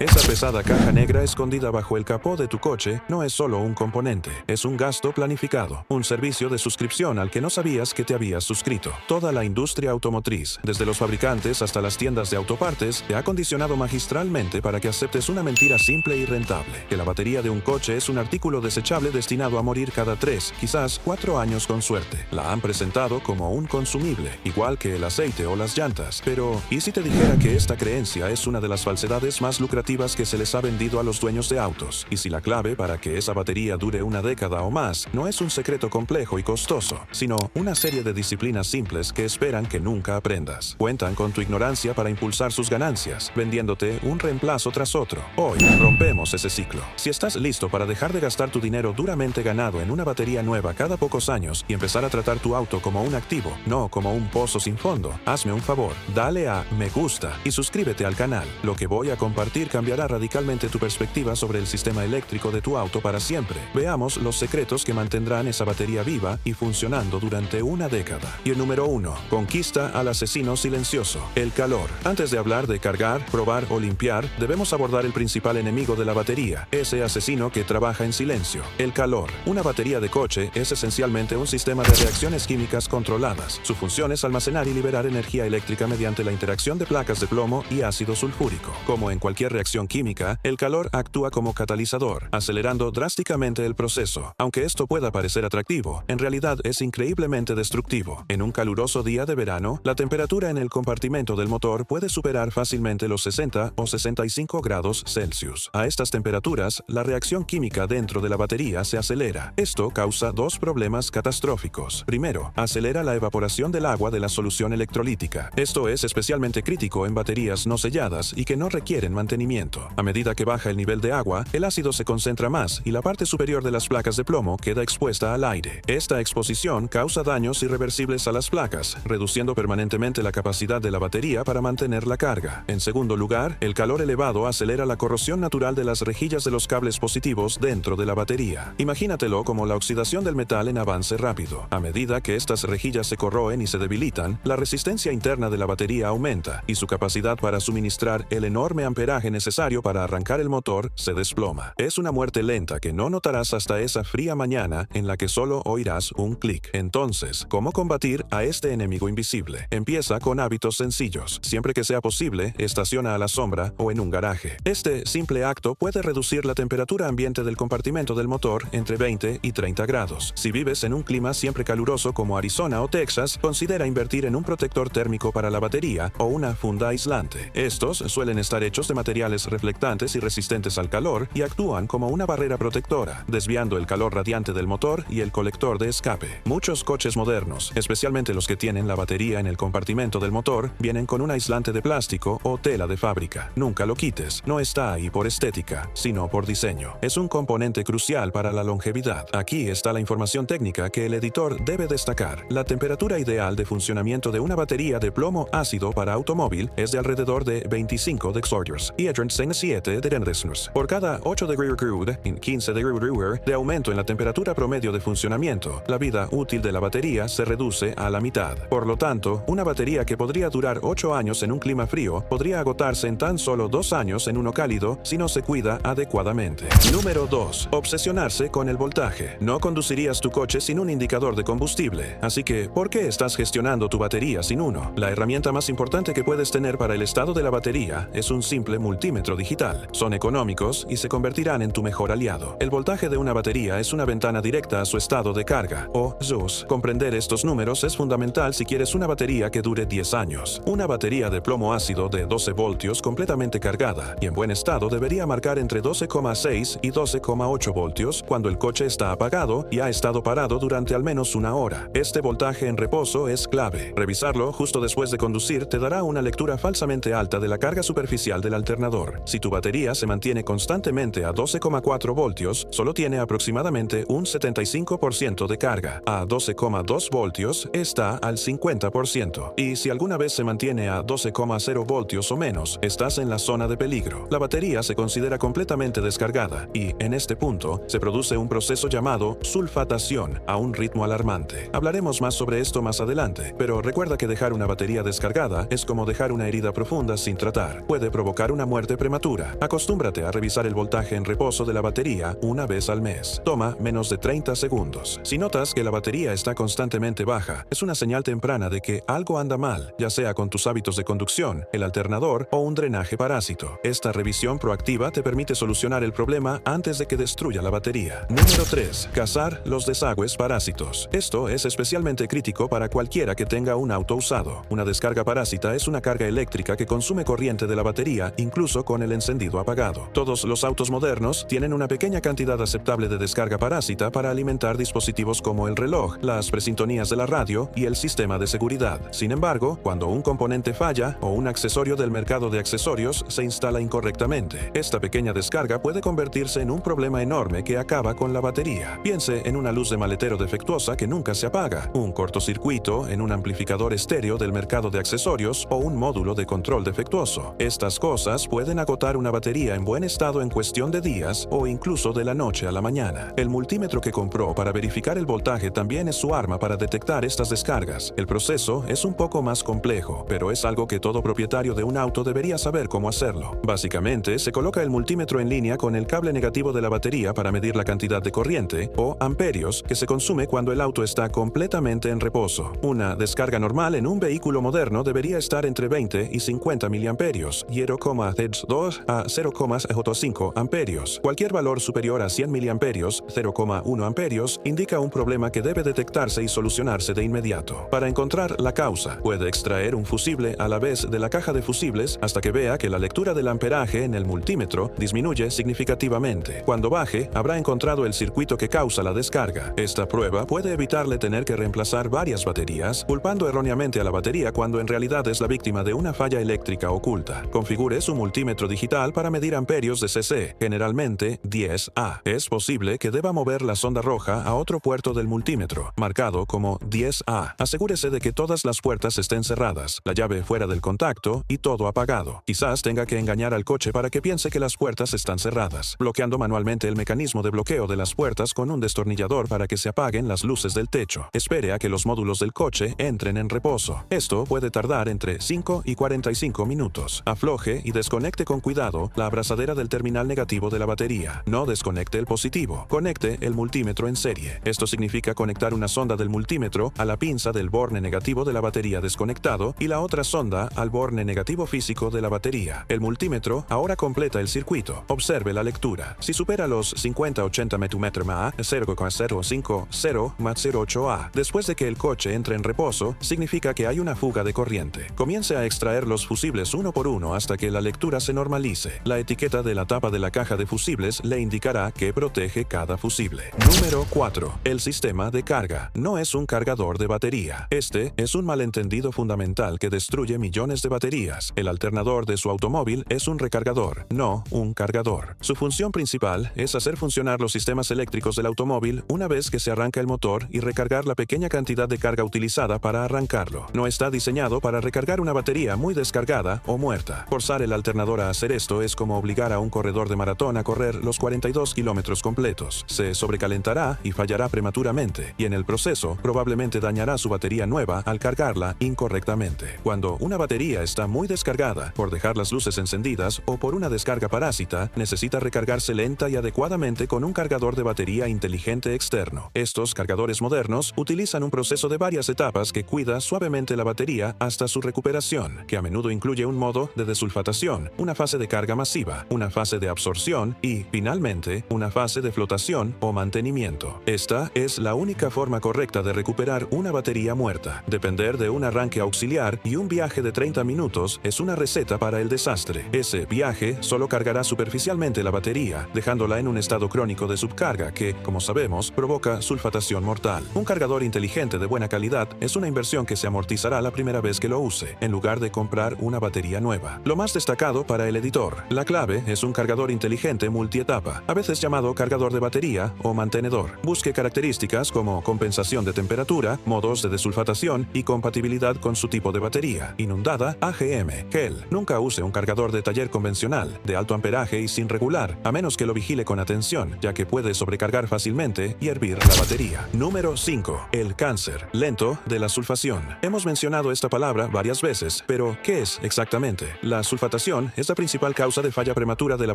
Esa pesada caja negra escondida bajo el capó de tu coche no es solo un componente, es un gasto planificado, un servicio de suscripción al que no sabías que te habías suscrito. Toda la industria automotriz, desde los fabricantes hasta las tiendas de autopartes, te ha condicionado magistralmente para que aceptes una mentira simple y rentable, que la batería de un coche es un artículo desechable destinado a morir cada 3, quizás 4 años con suerte. La han presentado como un consumible, igual que el aceite o las llantas. Pero, ¿y si te dijera que esta creencia es una de las falsedades más lucrativas que se les ha vendido a los dueños de autos? Y si la clave para que esa batería dure una década o más no es un secreto complejo y costoso, sino una serie de disciplinas simples que esperan que nunca aprendas. Cuentan con tu ignorancia para impulsar sus ganancias, vendiéndote un reemplazo tras otro. Hoy, rompemos ese ciclo. Si estás listo para dejar de gastar tu dinero duramente ganado en una batería nueva cada pocos años y empezar a tratar tu auto como un activo, no como un pozo sin fondo, hazme un favor, dale a me gusta y suscríbete al canal. Lo que voy a compartir cambiará radicalmente tu perspectiva sobre el sistema eléctrico de tu auto para siempre. Veamos los secretos que mantendrán esa batería viva y funcionando durante una década. Y el número 1. Conquista al asesino silencioso. El calor. Antes de hablar de cargar, probar o limpiar, debemos abordar el principal enemigo de la batería, ese asesino que trabaja en silencio. El calor. Una batería de coche es esencialmente un sistema de reacciones químicas controladas. Su función es almacenar y liberar energía eléctrica mediante la interacción de placas de plomo y ácido sulfúrico. Como en cualquier reacción química, el calor actúa como catalizador, acelerando drásticamente el proceso. Aunque esto pueda parecer atractivo, en realidad es increíblemente destructivo. En un caluroso día de verano, la temperatura en el compartimento del motor puede superar fácilmente los 60 o 65 grados Celsius. A estas temperaturas, la reacción química dentro de la batería se acelera. Esto causa dos problemas catastróficos. Primero, acelera la evaporación del agua de la solución electrolítica. Esto es especialmente crítico en baterías no selladas y que no requieren mantenimiento. A medida que baja el nivel de agua, el ácido se concentra más y la parte superior de las placas de plomo queda expuesta al aire. Esta exposición causa daños irreversibles a las placas, reduciendo permanentemente la capacidad de la batería para mantener la carga. En segundo lugar, el calor elevado acelera la corrosión natural de las rejillas de los cables positivos dentro de la batería. Imagínatelo como la oxidación del metal en avance rápido. A medida que estas rejillas se corroen y se debilitan, la resistencia interna de la batería aumenta y su capacidad para suministrar el enorme amperaje necesario para arrancar el motor se desploma. Es una muerte lenta que no notarás hasta esa fría mañana en la que solo oirás un clic. Entonces, ¿cómo combatir a este enemigo invisible? Empieza con hábitos sencillos. Siempre que sea posible, estaciona a la sombra o en un garaje. Este simple acto puede reducir la temperatura ambiente del compartimento del motor entre 20 y 30 grados. Si vives en un clima siempre caluroso como Arizona o Texas, considera invertir en un protector térmico para la batería o una funda aislante. Estos suelen estar hechos de materiales reflectantes y resistentes al calor y actúan como una barrera protectora, desviando el calor radiante del motor y el colector de escape. Muchos coches modernos, especialmente los que tienen la batería en el compartimento del motor, vienen con un aislante de plástico o tela de fábrica. Nunca lo quites, no está ahí por estética, sino por diseño. Es un componente crucial para la longevidad. Aquí está la información técnica que el editor debe destacar. La temperatura ideal de funcionamiento de una batería de plomo ácido para automóvil es de alrededor de 25 dexordures y 37 de Rendesnus. Por cada 8 de Grud en 15 de Grud de aumento en la temperatura promedio de funcionamiento, la vida útil de la batería se reduce a la mitad. Por lo tanto, una batería que podría durar 8 años en un clima frío podría agotarse en tan solo 2 años en uno cálido si no se cuida adecuadamente. Número 2. Obsesionarse con el voltaje. No conducirías tu coche sin un indicador de combustible, así que, ¿por qué estás gestionando tu batería sin uno? La herramienta más importante que puedes tener para el estado de la batería es un simple multímetro digital. Son económicos y se convertirán en tu mejor aliado. El voltaje de una batería es una ventana directa a su estado de carga, o ZUS. Comprender estos números es fundamental si quieres una batería que dure 10 años. Una batería de plomo ácido de 12 voltios completamente cargada y en buen estado debería marcar entre 12,6 y 12,8 voltios cuando el coche está apagado y ha estado parado durante al menos una hora. Este voltaje en reposo es clave. Revisarlo justo después de conducir te dará una lectura falsamente alta de la carga superficial del alternador. Si tu batería se mantiene constantemente a 12,4 voltios, solo tiene aproximadamente un 75% de carga. A 12,2 voltios está al 50%. Y si alguna vez se mantiene a 12,0 voltios o menos, estás en la zona de peligro. La batería se considera completamente descargada y, en este punto, se produce un proceso llamado sulfatación a un ritmo alarmante. Hablaremos más sobre esto más adelante, pero recuerda que dejar una batería descargada es como dejar una herida profunda sin tratar. Puede provocar una muerte muerte prematura. Acostúmbrate a revisar el voltaje en reposo de la batería una vez al mes. Toma menos de 30 segundos. Si notas que la batería está constantemente baja, es una señal temprana de que algo anda mal, ya sea con tus hábitos de conducción, el alternador o un drenaje parásito. Esta revisión proactiva te permite solucionar el problema antes de que destruya la batería. Número 3. Cazar los desagües parásitos. Esto es especialmente crítico para cualquiera que tenga un auto usado. Una descarga parásita es una carga eléctrica que consume corriente de la batería incluso con el encendido apagado. Todos los autos modernos tienen una pequeña cantidad aceptable de descarga parásita para alimentar dispositivos como el reloj, las presintonías de la radio y el sistema de seguridad. Sin embargo, cuando un componente falla o un accesorio del mercado de accesorios se instala incorrectamente, esta pequeña descarga puede convertirse en un problema enorme que acaba con la batería. Piense en una luz de maletero defectuosa que nunca se apaga, un cortocircuito en un amplificador estéreo del mercado de accesorios o un módulo de control defectuoso. Estas cosas pueden agotar una batería en buen estado en cuestión de días o incluso de la noche a la mañana. El multímetro que compró para verificar el voltaje también es su arma para detectar estas descargas. El proceso es un poco más complejo, pero es algo que todo propietario de un auto debería saber cómo hacerlo. Básicamente, se coloca el multímetro en línea con el cable negativo de la batería para medir la cantidad de corriente, o amperios, que se consume cuando el auto está completamente en reposo. Una descarga normal en un vehículo moderno debería estar entre 20 y 50 miliamperios, 0,2 a 0,5 amperios. Cualquier valor superior a 100 miliamperios, 0,1 amperios, indica un problema que debe detectarse y solucionarse de inmediato. Para encontrar la causa, puede extraer un fusible a la vez de la caja de fusibles hasta que vea que la lectura del amperaje en el multímetro disminuye significativamente. Cuando baje, habrá encontrado el circuito que causa la descarga. Esta prueba puede evitarle tener que reemplazar varias baterías, culpando erróneamente a la batería cuando en realidad es la víctima de una falla eléctrica oculta. Configure su multímetro digital para medir amperios de CC, generalmente 10A. Es posible que deba mover la sonda roja a otro puerto del multímetro, marcado como 10A. Asegúrese de que todas las puertas estén cerradas, la llave fuera del contacto y todo apagado. Quizás tenga que engañar al coche para que piense que las puertas están cerradas, bloqueando manualmente el mecanismo de bloqueo de las puertas con un destornillador para que se apaguen las luces del techo. Espere a que los módulos del coche entren en reposo. Esto puede tardar entre 5 y 45 minutos. Afloje y desconecte con cuidado la abrazadera del terminal negativo de la batería. No desconecte el positivo. Conecte el multímetro en serie. Esto significa conectar una sonda del multímetro a la pinza del borne negativo de la batería desconectado y la otra sonda al borne negativo físico de la batería. El multímetro ahora completa el circuito. Observe la lectura. Si supera los 50-80 metúmetros ma 0,050 más 0,8A después de que el coche entre en reposo, significa que hay una fuga de corriente. Comience a extraer los fusibles uno por uno hasta que la lectura se normalice. La etiqueta de la tapa de la caja de fusibles le indicará que protege cada fusible. Número 4. El sistema de carga. No es un cargador de batería. Este es un malentendido fundamental que destruye millones de baterías. El alternador de su automóvil es un recargador, no un cargador. Su función principal es hacer funcionar los sistemas eléctricos del automóvil una vez que se arranca el motor y recargar la pequeña cantidad de carga utilizada para arrancarlo. No está diseñado para recargar una batería muy descargada o muerta. Forzar el alternador a hacer esto es como obligar a un corredor de maratón a correr los 42 kilómetros completos. Se sobrecalentará y fallará prematuramente, y en el proceso probablemente dañará su batería nueva al cargarla incorrectamente. Cuando una batería está muy descargada, por dejar las luces encendidas o por una descarga parásita, necesita recargarse lenta y adecuadamente con un cargador de batería inteligente externo. Estos cargadores modernos utilizan un proceso de varias etapas que cuida suavemente la batería hasta su recuperación, que a menudo incluye un modo de desulfatación, una fase de carga masiva, una fase de absorción y, finalmente, una fase de flotación o mantenimiento. Esta es la única forma correcta de recuperar una batería muerta. Depender de un arranque auxiliar y un viaje de 30 minutos es una receta para el desastre. Ese viaje solo cargará superficialmente la batería, dejándola en un estado crónico de subcarga que, como sabemos, provoca sulfatación mortal. Un cargador inteligente de buena calidad es una inversión que se amortizará la primera vez que lo use, en lugar de comprar una batería nueva. Lo más destacado para el editor. La clave es un cargador inteligente multietapa, a veces llamado cargador de batería o mantenedor. Busque características como compensación de temperatura, modos de desulfatación y compatibilidad con su tipo de batería. Inundada, AGM, gel. Nunca use un cargador de taller convencional, de alto amperaje y sin regular, a menos que lo vigile con atención, ya que puede sobrecargar fácilmente y hervir la batería. Número 5. El cáncer lento de la sulfación. Hemos mencionado esta palabra varias veces, pero ¿qué es exactamente? La sulfatación es la principal causa de falla prematura de la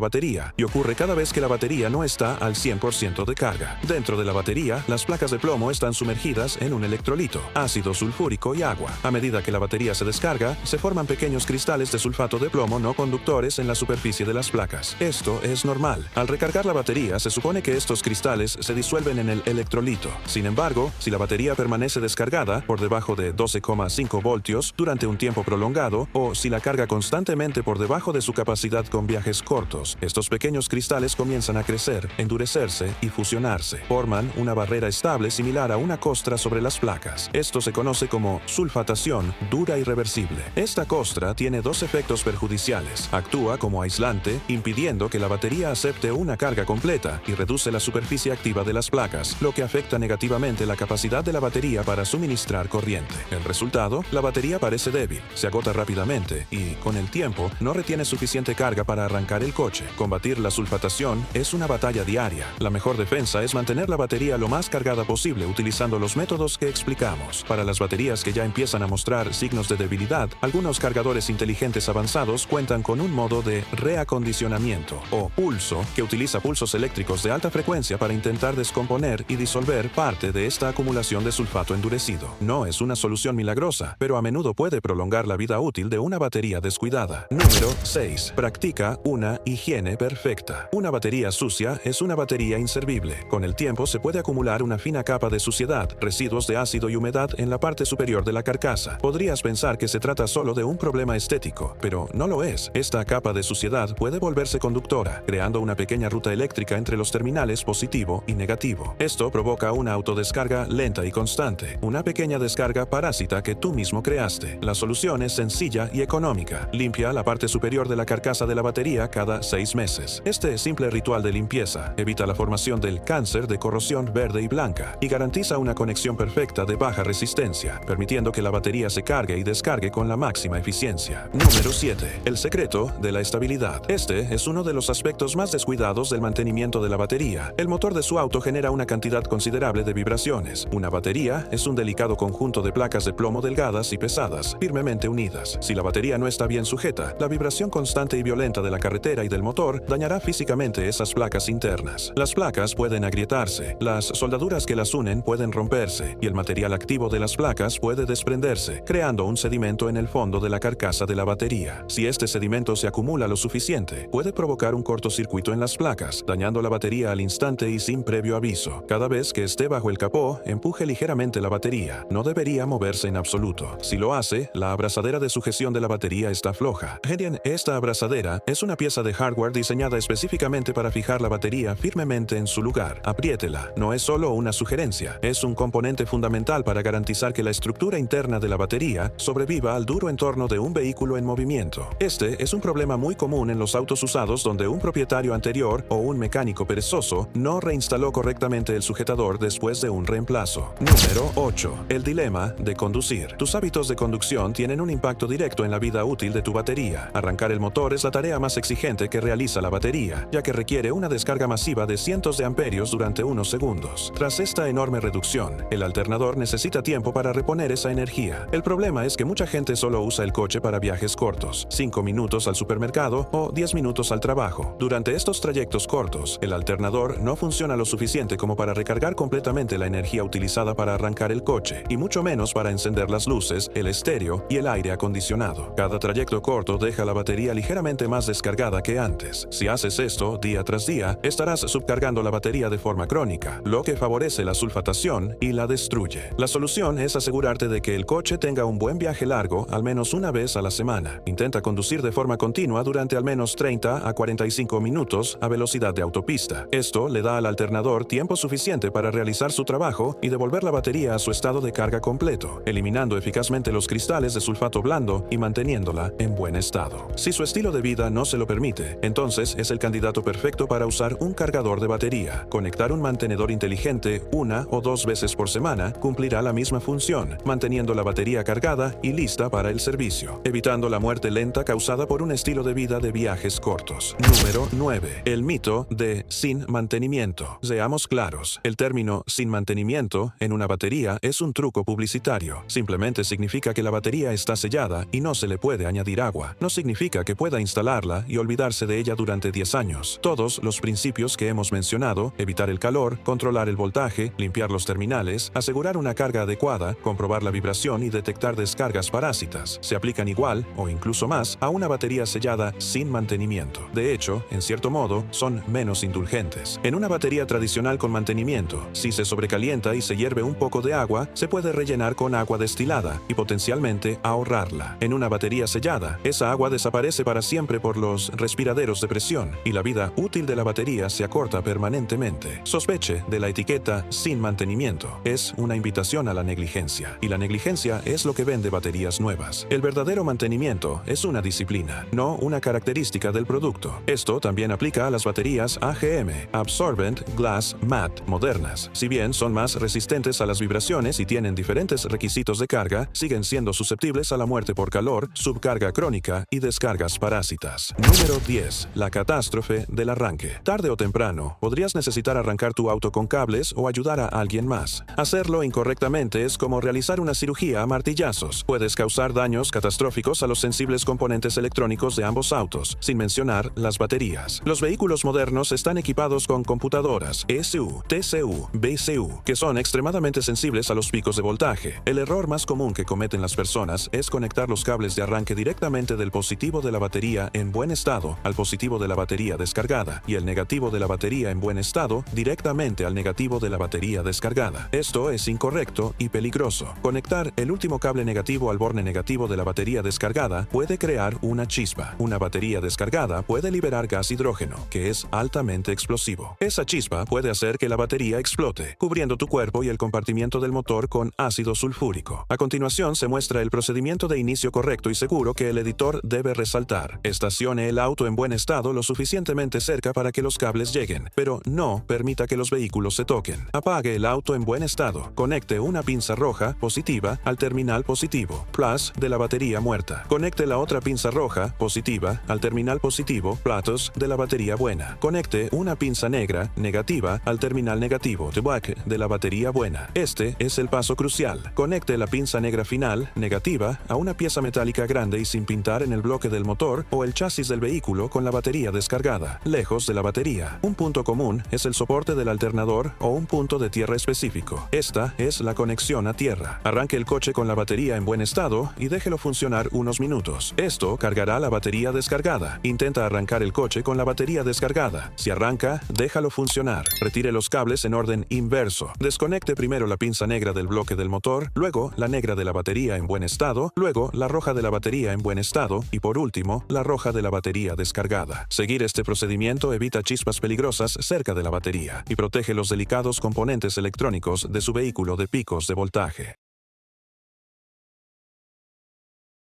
batería y ocurre cada vez que la batería no está al 100% de carga. Dentro de la batería, las placas de plomo están sumergidas en un electrolito, ácido sulfúrico y agua. A medida que la batería se descarga, se forman pequeños cristales de sulfato de plomo no conductores en la superficie de las placas. Esto es normal. Al recargar la batería, se supone que estos cristales se disuelven en el electrolito. Sin embargo, si la batería permanece descargada por debajo de 12,5 voltios durante un tiempo prolongado o si la carga constantemente por debajo de su capacidad con viajes cortos, estos pequeños cristales comienzan a crecer, endurecerse y fusionarse. Forman una barrera estable similar a una costra sobre las placas. Esto se conoce como sulfatación dura irreversible. Esta costra tiene dos efectos perjudiciales. Actúa como aislante, impidiendo que la batería acepte una carga completa y reduce la superficie activa de las placas, lo que afecta negativamente la capacidad de la batería para suministrar corriente. El resultado, la batería parece débil, se agota rápidamente y, con el tiempo, no retiene suficiente carga para arrancar el coche. Combatir la sulfatación es una batalla diaria. La mejor defensa es mantener la batería lo más cargada posible utilizando los métodos que explicamos. Para las baterías que ya empiezan a mostrar signos de debilidad, algunos cargadores inteligentes avanzados cuentan con un modo de reacondicionamiento o pulso que utiliza pulsos eléctricos de alta frecuencia para intentar descomponer y disolver parte de esta acumulación de sulfato endurecido. No es una solución milagrosa, pero a menudo puede prolongar la vida útil de una batería descuidada. Número 6. Practica una higiene perfecta. Una batería sucia es una batería inservible. Con el tiempo se puede acumular una fina capa de suciedad, residuos de ácido y humedad en la parte superior de la carcasa. Podrías pensar que se trata solo de un problema estético, pero no lo es. Esta capa de suciedad puede volverse conductora, creando una pequeña ruta eléctrica entre los terminales positivo y negativo. Esto provoca una autodescarga lenta y constante, una pequeña descarga parásita que tú mismo creaste. La solución es sencilla y económica. Limpia la parte superior de la carcasa de la batería cada 6 meses. Este simple ritual de limpieza evita la formación del cáncer de corrosión verde y blanca y garantiza una conexión perfecta de baja resistencia, permitiendo que la batería se cargue y descargue con la máxima eficiencia. Número 7. El secreto de la estabilidad. Este es uno de los aspectos más descuidados del mantenimiento de la batería. El motor de su auto genera una cantidad considerable de vibraciones. Una batería es un delicado conjunto de placas de plomo delgadas y pesadas, firmemente unidas. Si la batería no está bien sujeta, la vibración constante y violenta de la carretera y del motor dañará físicamente esas placas internas. Las placas pueden agrietarse, las soldaduras que las unen pueden romperse y el material activo de las placas puede desprenderse, creando un sedimento en el fondo de la carcasa de la batería. Si este sedimento se acumula lo suficiente, puede provocar un cortocircuito en las placas, dañando la batería al instante y sin previo aviso. Cada vez que esté bajo el capó, empuje ligeramente la batería. No debería moverse en absoluto. Si lo hace, la abrazadera de sujeción de la batería está floja. Esta abrazadera es una pieza de hardware diseñada específicamente para fijar la batería firmemente en su lugar. Apriétela. No es solo una sugerencia, es un componente fundamental para garantizar que la estructura interna de la batería sobreviva al duro entorno de un vehículo en movimiento. Este es un problema muy común en los autos usados donde un propietario anterior o un mecánico perezoso no reinstaló correctamente el sujetador después de un reemplazo. Número 8. El dilema de conducir. Tus hábitos de conducción tienen un impacto directo en la vida útil de tu batería. Arrancar el motor es la tarea más exigente que realiza la batería, ya que requiere una descarga masiva de cientos de amperios durante unos segundos. Tras esta enorme reducción, el alternador necesita tiempo para reponer esa energía. El problema es que mucha gente solo usa el coche para viajes cortos, 5 minutos al supermercado o 10 minutos al trabajo. Durante estos trayectos cortos, el alternador no funciona lo suficiente como para recargar completamente la energía utilizada para arrancar el coche, y mucho menos para encender las luces, el estéreo y el aire acondicionado. Cada trayecto corto deja la batería ligeramente más descargada que antes. Si haces esto día tras día, estarás subcargando la batería de forma crónica, lo que favorece la sulfatación y la destruye. La solución es asegurarte de que el coche tenga un buen viaje largo al menos una vez a la semana. Intenta conducir de forma continua durante al menos 30 a 45 minutos a velocidad de autopista. Esto le da al alternador tiempo suficiente para realizar su trabajo y devolver la batería a su estado de carga completo, eliminando eficazmente los cristales de sulfato blando y manteniéndola en buen estado. Si su estilo de vida no se lo permite, entonces es el candidato perfecto para usar un cargador de batería. Conectar un mantenedor inteligente 1 o 2 veces por semana cumplirá la misma función, manteniendo la batería cargada y lista para el servicio, evitando la muerte lenta causada por un estilo de vida de viajes cortos. Número 9. El mito de sin mantenimiento. Seamos claros, el término sin mantenimiento en una batería es un truco publicitario. Simplemente significa que la batería está sellada y no se le puede añadir agua. No significa significa que pueda instalarla y olvidarse de ella durante 10 años. Todos los principios que hemos mencionado, evitar el calor, controlar el voltaje, limpiar los terminales, asegurar una carga adecuada, comprobar la vibración y detectar descargas parásitas, se aplican igual, o incluso más, a una batería sellada sin mantenimiento. De hecho, en cierto modo, son menos indulgentes. En una batería tradicional con mantenimiento, si se sobrecalienta y se hierve un poco de agua, se puede rellenar con agua destilada y potencialmente ahorrarla. En una batería sellada, esa agua desaparece para siempre por los respiraderos de presión y la vida útil de la batería se acorta permanentemente. Sospeche de la etiqueta sin mantenimiento. Es una invitación a la negligencia, y la negligencia es lo que vende baterías nuevas. El verdadero mantenimiento es una disciplina, no una característica del producto. Esto también aplica a las baterías AGM, Absorbent Glass Matte, modernas. Si bien son más resistentes a las vibraciones y tienen diferentes requisitos de carga, siguen siendo susceptibles a la muerte por calor, subcarga crónica y descargas parásitas. Número 10. La catástrofe del arranque. Tarde o temprano, podrías necesitar arrancar tu auto con cables o ayudar a alguien más. Hacerlo incorrectamente es como realizar una cirugía a martillazos. Puedes causar daños catastróficos a los sensibles componentes electrónicos de ambos autos, sin mencionar las baterías. Los vehículos modernos están equipados con computadoras ECU, TCU, BCU, que son extremadamente sensibles a los picos de voltaje. El error más común que cometen las personas es conectar los cables de arranque directamente del positivo de la batería en buen estado al positivo de la batería descargada y el negativo de la batería en buen estado directamente al negativo de la batería descargada. Esto es incorrecto y peligroso. Conectar el último cable negativo al borne negativo de la batería descargada puede crear una chispa. Una batería descargada puede liberar gas hidrógeno, que es altamente explosivo. Esa chispa puede hacer que la batería explote, cubriendo tu cuerpo y el compartimiento del motor con ácido sulfúrico. A continuación se muestra el procedimiento de inicio correcto y seguro que el editor debe resaltar. Estacione el auto en buen estado lo suficientemente cerca para que los cables lleguen, pero no permita que los vehículos se toquen. Apague el auto en buen estado. Conecte una pinza roja positiva al terminal positivo, plus, de la batería muerta. Conecte la otra pinza roja positiva al terminal positivo, platos, de la batería buena. Conecte una pinza negra negativa al terminal negativo, black, de la batería buena. Este es el paso crucial. Conecte la pinza negra final, negativa, a una pieza metálica grande y sin pintar en el bloque del motor o el chasis del vehículo con la batería descargada, lejos de la batería. Un punto común es el soporte del alternador o un punto de tierra específico. Esta es la conexión a tierra. Arranque el coche con la batería en buen estado y déjelo funcionar unos minutos. Esto cargará la batería descargada. Intenta arrancar el coche con la batería descargada. Si arranca, déjalo funcionar. Retire los cables en orden inverso. Desconecte primero la pinza negra del bloque del motor, luego la negra de la batería en buen estado, luego la roja de la batería en buen estado y por último la roja de la batería descargada. Seguir este procedimiento evita chispas peligrosas cerca de la batería y protege los delicados componentes electrónicos de su vehículo de picos de voltaje.